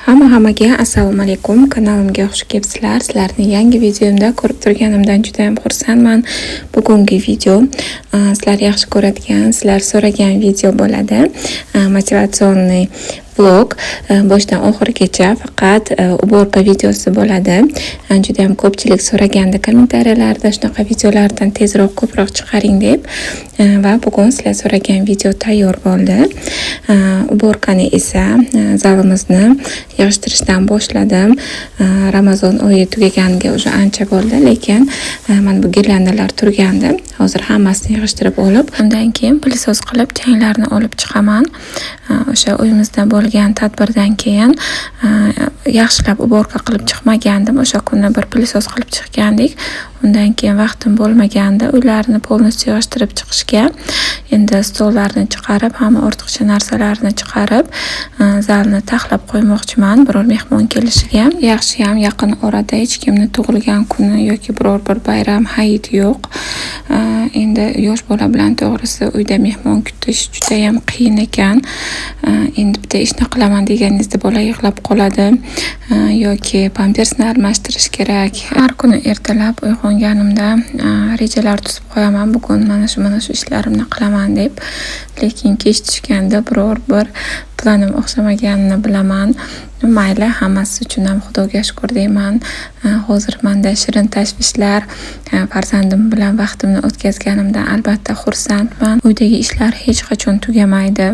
Hammaga assalomu alaykum. Kanalimga xush kelibsizlar. Sizlarni yangi videomda ko'rib turganimdan juda ham xursandman. Bugungi video sizlar yaxshi ko'radigan, sizlar so'ragan video bo'ladi. Motivatsionniy vlog boshdan oxirigacha faqat uborka videosi bo'ladi. Juda ham ko'pchilik so'raganda kommentariyalarda shunaqa videolardan tezroq ko'proq chiqaring deb va bugun sizlar so'ragan video tayyor bo'ldi. Uborkani esa zalimizni yig'ishtirishdan boshladim. Ramazon oyi tugaganiga уже ancha bo'ldi, lekin mana bu girlandalar turgandi. Hozir hammasini yig'ishtirib olib, undan keyin pilisos qilib changlarni olib chiqaman. O'sha uyimizda bo'lgan tadbirdan keyin yaxshilab uborka qilib chiqmagandim. O'sha kuni bir pilisos qilib chiqqandik. Undan keyin vaqtim bo'lmaganda uylarni polностью yig'ishtirib chiqishga, endi stollarni chiqarib, hamma ortiqcha narsalarni chiqarib, zalni taxlab qo'ymoqchiman biror mehmon kelishiga. Yaxshi ham yaqin orada hech kimni tug'ilgan kuni yoki biror bir bayram, hayit yo'q. Endi yosh bola bilan to'g'risi uyda mehmon kutish juda ham qiyin ekan. Endi bitta ishni qilaman deganingizda bola yig'lab qoladi yoki pampersni almashtirish kerak. Har kuni ertalab uyg'onganimda rejalar tuzib qo'yaman. Bugun mana shu ishlarimni qilaman deb, lekin kech tushganda biror bir planim o'xshamaganini bilaman. Mayli, hammasi uchun ham Xudoga shukr deyman. Hozir menda shirin tashvishlar, farzandim bilan vaqtimni o'tkazganimdan albatta xursandman. Uydagi ishlar hech qachon tugamaydi,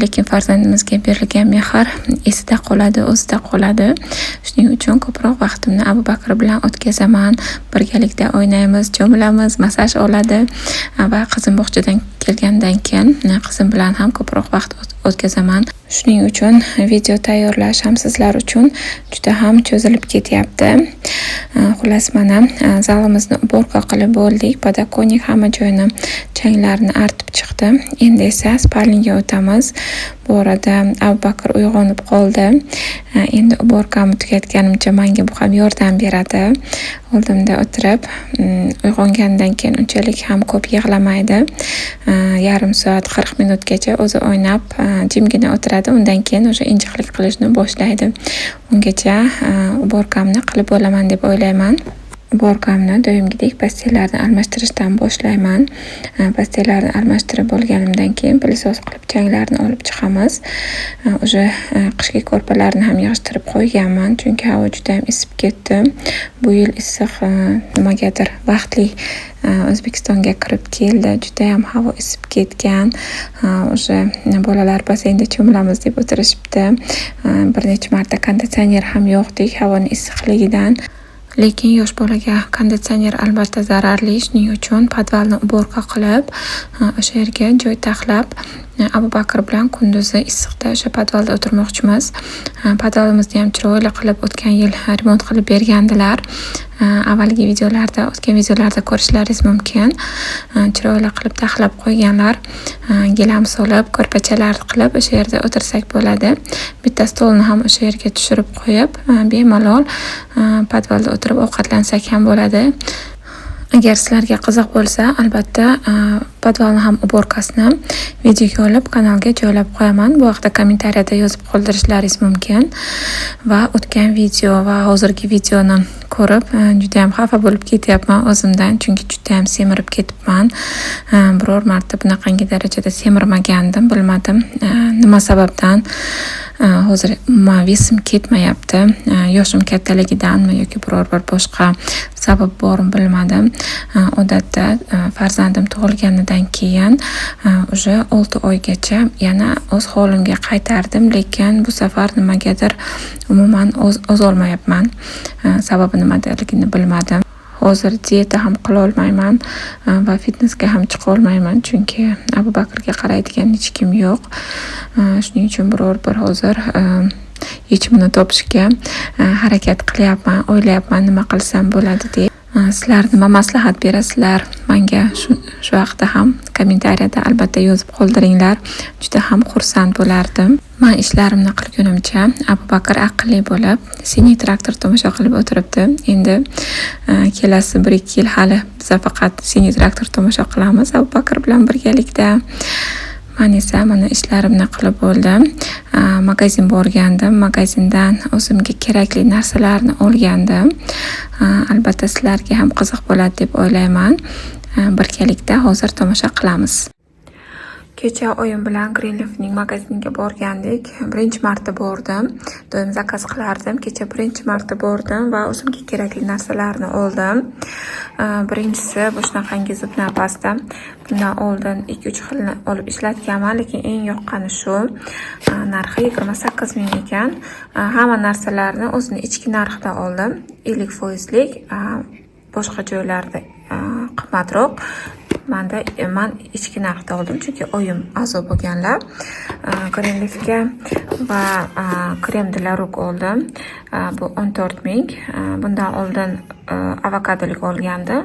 lekin farzandimizga berilgan mehr esida qoladi, o'zida qoladi. Shuning uchun ko'proq vaqtimni Abu Bakr bilan o'tkazaman. Birgalikda o'ynaymiz, cho'milamiz, masaj oladi va qizim bog'chadan kelgandan keyin qizim bilan ham ko'proq vaqt o'tkazaman. Shuning uchun video tayyorlash ham sizlar uchun juda ham cho'zilib ketyapti. Xullas, mana zalimizni uborka qilib bo'ldik. Podakonik hamma joyini changlarni artib chiqdi. Endi esa spalniga o'tamiz. Bu orada Abu Bakr uyg'onib qoldi. Endi uborkamni tugatganimcha menga bu ham yordam beradi. Oldimda o'tirib, uyg'ongandan keyin unchalik ham ko'p yig'lamaydi. Yarim soat 40 minutgacha o'zi o'ynab, jimgina o'tiradi. Undan keyin o'sha injiqlik qilishni boshlaydi. Ungacha uborkamni qilib olaman deb o'ylayman. Uborkamni doimgidek pastellarni almashtirishdan boshlayman. Pastellarni almashtirib bo'lganimdan keyin pilisos qilib changlarni olib chiqamiz. O'sha qishki ko'rpalarni ham yig'ishtirib qo'yganman, chunki havo juda ham isib ketdi. Bu yil issiq nimagadir vaqtli O'zbekistonga kirib keldi. Juda ham havo isib ketgan. O'sha bolalar baseynda cho'milamiz deb o'tirishibdi. Bir necha marta konditsioner ham yo'qdik havoning issiqligidan. Lekin yosh bolaga konditsioner albatta zararli. Shuning uchun podvalni uborka qilib, o'sha yerga joy taxlab, Abu Bakr bilan kunduzi issiqda o'sha podvalda o'tirmoqchimiz. Podvalimizni ham chiroyli qilib o'tgan yil remont qilib bergandilar. Avvalgi videolarda, o'tgan videolarda ko'rishlaringiz mumkin. Chiroyli qilib taxlab qo'yganlar. Gilam solib, ko'rpachalar qilib o'sha yerda o'tirsak bo'ladi. Bitta stolni ham o'sha yerga tushirib qo'yib, bemalol podvalda o'tirib ovqatlansak ham bo'ladi. Agar sizlarga qiziq bo'lsa, albatta podvalni ham uborkasini videoga olib kanalga joylab qo'yaman. Bu haqda kommentariyada yozib qoldirishlaringiz mumkin. Va o'tgan video va hozirgi videoni ko'rib juda ham xafa bo'lib ketyapman o'zimdan, chunki juda ham semirib ketibman. Biror marta bunaqangi darajada semirmagandim, bilmadim nima sababdan. Hozir vesim ketmayapti. Yoshim kattaligidanmi yoki biror bir boshqa sabab bormi bilmadim. Odatda farzandim tug'ilganidan keyin o'sha 6 oygacha yana o'z holimga qaytardim, lekin bu safar nimagadir umuman o'zolmayapman. Sababi nimaligini bilmadim. Hozir dieta ham qila olmayman va fitnessga ham chiqa olmayman, chunki Abu Bakrga qaraydigan hech kim yo'q. Shuning uchun biror bir hozir yechimini topishga harakat qilyapman, o'ylayapman nima qilsam bo'ladi deb. Sizlar nima maslahat berasizlar? Menga shu haqda ham kommentariyada albatta yozib qoldiringlar. Juda ham xursand bo'lardim. Men ishlarimni qilgunimcha Abu Bakr aqlli bo'lib, siniy traktor tomosha qilib o'tiribdi. Endi kelasi 1-2 yil hali biz faqat siniy traktor tomosha qilamiz Abu Bakr bilan birgalikda. Men esa mana ishlarimni qilib bo'ldim. Magazin borgandim. Magazindan o'zimga kerakli narsalarni olgandim. Albatta sizlarga ham qiziq bo'ladi deb o'ylayman. Birgalikda hozir tomosha qilamiz. Kecha oyim bilan Greenleaf'ning magaziniga borgandik. Birinchi marta bordim. Doim zakaz qilardim. Kecha birinchi marta bordim va o'zimga kerakli narsalarni oldim. Birinchisi bu shunaqangi zipna pasta. Bundan oldin 2-3 xilni olib ishlatganman, lekin eng yoqqani shu. Narxi 28 ming ekan. Hamma narsalarni o'zini ichki narxida oldim. 50%lik, boshqa joylarda qimmatroq. Man ichki narxda oldim, chunki oyim a'zo bo'lganlar. Greenleaf'ga va krem de la Roux oldim. Bu 14 ming. Bundan oldin avokadolik olgandim.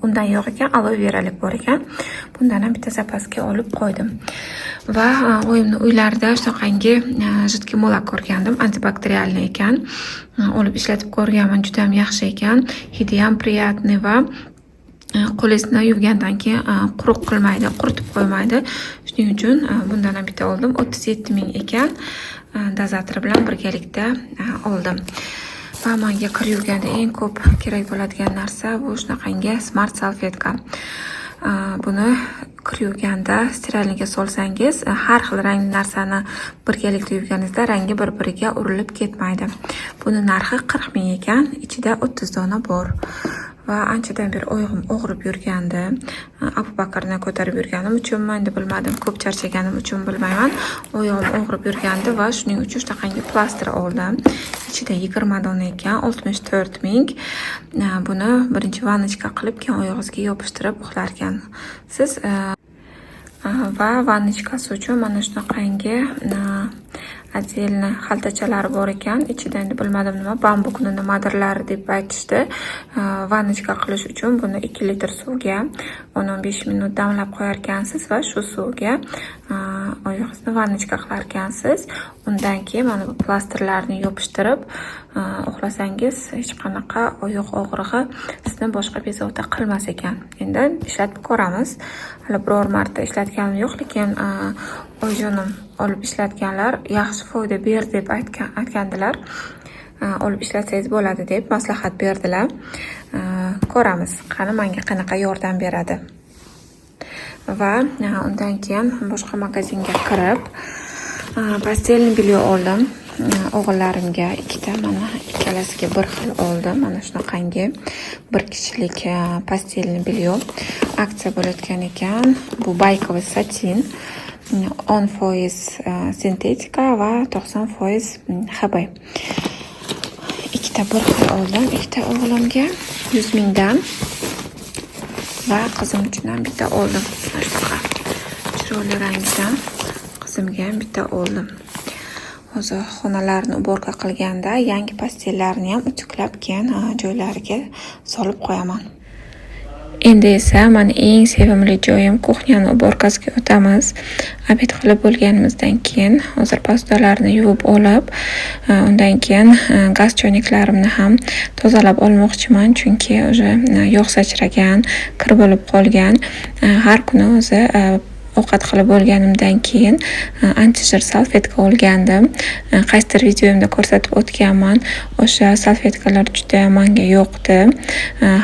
Undan yo'q ekan, aloe veralik bor ekan. Bundan ham bitta zapasga olib qo'ydim. Va oyimning uylarida shunaqangi jiddiy mo'lak ko'rgandim. Antibakterialni ekan. Olib ishlatib ko'rganman, juda ham yaxshi ekan. Hidi ham priyatniy va qo'lingizni yuvgandan keyin quruq qilmaydi, quritib qo'ymaydi. Shuning uchun bundan ham bitta oldim. 37 ming ekan. Dozator bilan birgalikda oldim. Va menga kir yuvganda eng ko'p kerak bo'ladigan narsa bu shunaqangi smart salfetka. Buni kir yuvganda stiralniga solsangiz, har xil rangli narsani birgalikda yuvganingizda rangi bir-biriga urilib ketmaydi. Buni narxi 40 ming ekan, ichida 30 dona bor. Va anchadan beri oyog'im og'rib yurgandi. Abu Bakrni ko'tarib yurganim uchunmi, endi bilmadim, ko'p charchaganim uchun bilmayman. Oyog'im og'rib yurgandi va shuning uchun shunaqangi plaster oldim. Ichida 20 dona ekan, 64 ming. Buni birinchi vannочка qilib, keyin oyog'ingizga yopishtirib uxlarkansiz. Va vannочкasi uchun mana shunaqangi отдельно xaltachalari bor ekan. Ichida endi bilmadim nima, bambukni nimadirlar deb aytishdi. Vannочка qilish uchun buni 2 litr suvga 10-15 minut damlab qo'yar ekansiz va shu suvga oyog'ingizni vannочка qilar ekansiz. Undan keyin mana bu plastrlarni yopishtirib uxlasangiz hech qanaqa oyoq og'rig'i sizni boshqa bezovta qilmas ekan. Endi ishlatib ko'ramiz. Hali biror marta ishlatganim yo'q, lekin oyijonim olib ishlatganlar yaxshi foyda ber deb aytgandilar. Olib ishlatsangiz bo'ladi deb maslahat berdilar. Ko'ramiz, qani menga qanaqa yordam beradi. Va undan keyin boshqa magazinga kirib pastelni bilyo oldim. O'g'illarimga ikkita, mana ikkalasiga bir xil oldim. Mana shunaqangi bir kishilik pastelni bilyo aksiya bo'layotgan ekan. Bu baykoviy satin, 10% sintetika va 90% HB. Ikkita bir xil oldim. Ikkita o'g'limga 100 mingdan va qizim uchun ham bitta oldim. Shunaqa chiroyli rangdan qizimga ham bitta oldim. Hozir xonalarni uborka qilganda yangi pastellarni ham utuklab keyin joylariga solib qo'yaman. Endi esa mana eng sevimli joyim kuxnyani uborkasiga o'tamiz. Obed qilib bo'lganimizdan keyin hozir pastalarni yuvib olib, undan keyin gaz choynaklarimni ham tozalab olmoqchiman, chunki o'sha yog' sachragan, kir bo'lib qolgan. Har kuni o'zi ovqat qilib bo'lganimdan keyin antijir salfetka olgandim. Qaysidir videomda ko'rsatib o'tganman. O'sha salfetkalar juda menga yoqdi.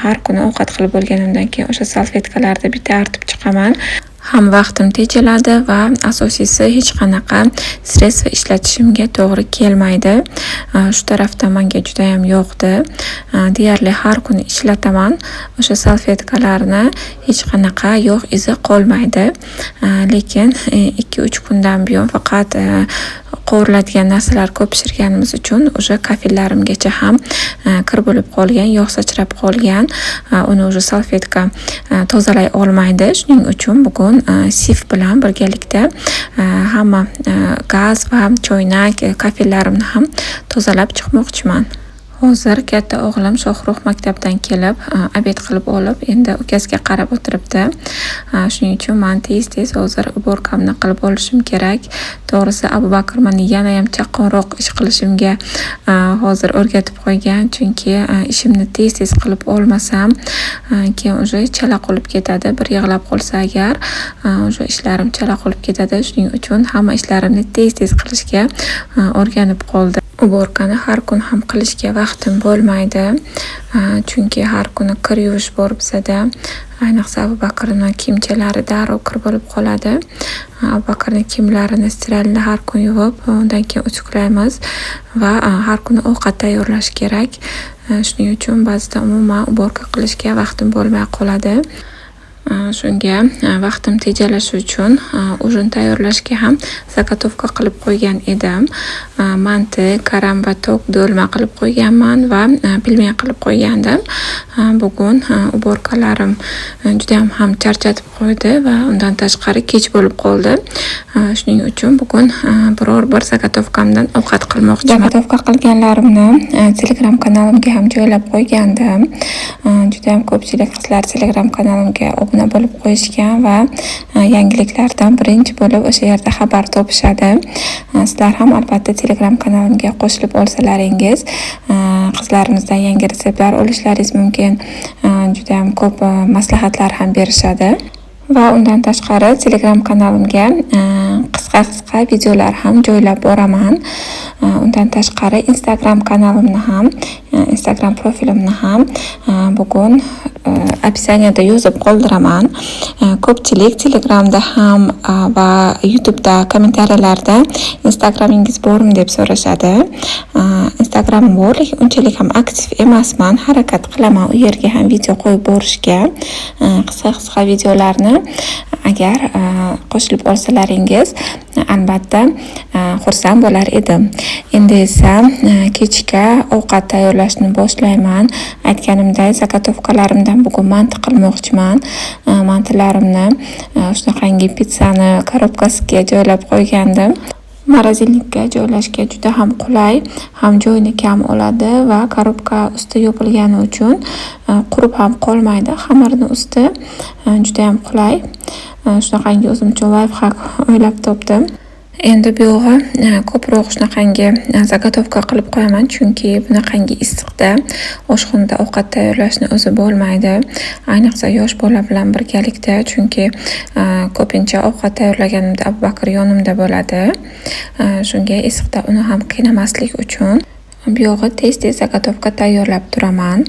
Har kuni ovqat qilib bo'lganimdan keyin o'sha salfetkalarni bitta artib chiqaman. Ham vaqtim tejiladi va asosiysi hech qanaqa sredstva ishlatishimga to'g'ri kelmaydi. Shu tarafdan menga juda ham yoqdi. Deyarli har kuni ishlataman. O'sha salfetkalarni hech qanaqa yog' izi qolmaydi. Lekin 2-3 kundan buyon faqat qovuriladigan narsalar ko'p pishirganimiz uchun o'sha kafellarimgacha ham kir bo'lib qolgan, yog' sachrab qolgan. Uni o'sha salfetka tozalay olmaydi. Shuning uchun bugun sif bilan birgalikda hamma gaz va choynak kafelarimni ham tozalab chiqmoqchiman. Hozir katta o'g'lim Shohruh maktabdan kelib, obed qilib olib, endi ukasiga qarab o'tiribdi. Shuning uchun men tez-tez hozir uborkamni qilib olishim kerak. To'g'risi Abu Bakr meni yana ham chaqqonroq ish qilishimga hozir o'rgatib qo'ygan, chunki ishimni tez-tez qilib olmasam, keyin o'sha chala qolib ketadi. Bir yig'lab qolsa agar, o'sha ishlarim chala qolib ketadi. Shuning uchun hamma ishlarimni tez-tez qilishga o'rganib qoldim. Uborkani har kun ham qilishga vaqtim bo'lmaydi, chunki har kuni kir yuvish bor bizada. Ayniqsa Abu Bakrning kiyimchalari darrov kir bo'lib qoladi. Abu Bakrning kiyimlarini stiralda har kun yuvib, undan keyin uchuqlaymiz va har kuni ovqat tayyorlash kerak. Shuning uchun ba'zida umuman uborka qilishga vaqtim bo'lmay qoladi. Shunga vaqtim tejalashi uchun ujin tayyorlashga ham zagotovka qilib qo'ygan edim. Manti, karam va tok do'lma qilib qo'yganman va pilmen qilib qo'ygandim. Bugun uborkalarim juda ham charchatib qo'ydi va undan tashqari kech bo'lib qoldi. Shuning uchun bugun biror bir zagotovkamdan ovqat qilmoqchiman. Zagotovka qilganlarimni Telegram kanalimga ham joylab qo'ygandim. Juda ham ko'pchilik qizlar Telegram kanalimga obuna bo'lib qo'yishgan va yangiliklardan birinchi bo'lib o'sha yerda xabar topishadi. Sizlar ham albatta Telegram kanalimga qo'shilib olsalaringiz, qizlarimizdan yangi retseptlar olishlaringiz mumkin. Juda ham ko'p maslahatlar ham berishadi. Va undan tashqari Telegram kanalimga qisqa videolar ham joylab boraman. Undan tashqari Instagram kanalimni ham, Instagram profilimni ham bugun opisaniyada yozib qoldiraman. Ko'pchilik Telegramda ham va YouTube'da kommentariyalarda Instagramingiz bormi deb so'rashadi. Instagramim bor, lekin unchalik ham aktiv emasman. Harakat qilaman u yerga ham video qo'yib borishga. Qisqa videolarni agar qo'shilib olsalaringiz albatta xursand bo'lar edim. Endi esa kechga ovqat tayyorlashni boshlayman. Aytganimdek, zagotovkalarimdan bugun manti qilmoqchiman. Mantilarimni shunaqangi pizzani korobkasiga joylab qo'ygandim. Morozinlikka joylashga juda ham qulay, ham joyni kam oladi va korobka usti yopilgani uchun qurib ham qolmaydi. Xamirni usti juda ham qulay. Shunaqangi o'zimcha life-hack o'ylab topdim. Endi bu yog'i ko'proq shunaqangi zagotovka qilib qo'yaman, chunki bunaqangi issiqda oshxonada ovqat tayyorlashni o'zi bo'lmaydi. Ayniqsa yosh bola bilan birgalikda, chunki ko'pincha ovqat tayyorlaganimda Abu Bakr yonimda bo'ladi. Shunga issiqda uni ham qiynamaslik uchun bu yog'i tez-tez zagotovka tayyorlab turaman.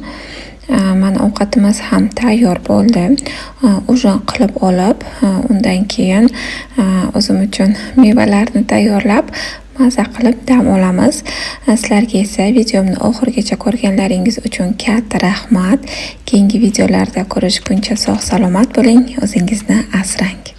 Mana ovqatimiz ham tayyor bo'ldi. Ujin qilib olib, undan keyin o'zim uchun mevalarni tayyorlab, maza qilib dam olamiz. Sizlarga esa videomni oxirigacha ko'rganlaringiz uchun katta rahmat. Keyingi videolarda ko'rishguncha sog' salomat bo'ling, o'zingizni asrang.